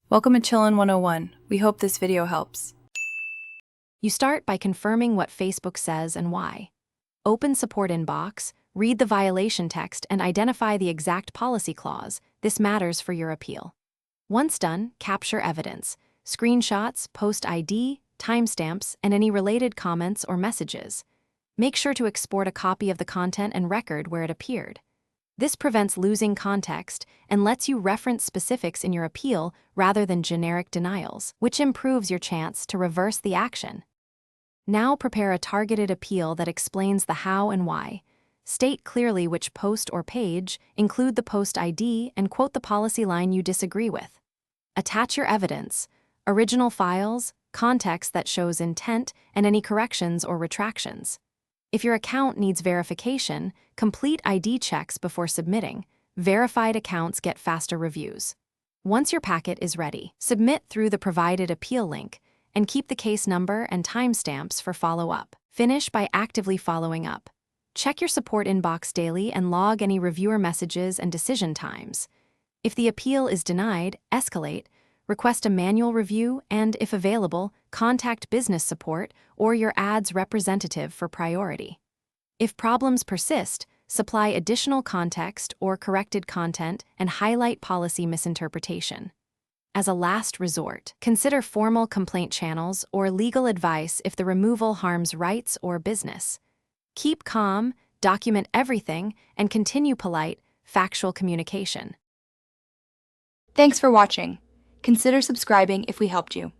Welcome to Chillin' 101. We hope this video helps. You start by confirming what Facebook says and why. Open Support Inbox, read the violation text, and identify the exact policy clause. This matters for your appeal. Once done, capture evidence, screenshots, post ID, timestamps, and any related comments or messages. Make sure to export a copy of the content and record where it appeared. This prevents losing context and lets you reference specifics in your appeal rather than generic denials, which improves your chance to reverse the action. Now prepare a targeted appeal that explains the how and why. State clearly which post or page, include the post ID, and quote the policy line you disagree with. Attach your evidence, original files, context that shows intent, and any corrections or retractions. If your account needs verification, complete ID checks before submitting. Verified accounts get faster reviews. Once your packet is ready, submit through the provided appeal link and keep the case number and timestamps for follow-up. Finish by actively following up. Check your support inbox daily and log any reviewer messages and decision times. If the appeal is denied, escalate, request a manual review, and, if available, contact business support or your ad's representative for priority. If problems persist, supply additional context or corrected content and highlight policy misinterpretation. As a last resort, consider formal complaint channels or legal advice if the removal harms rights or business. Keep calm, document everything, and continue polite, factual communication. Thanks for watching. Consider subscribing if we helped you.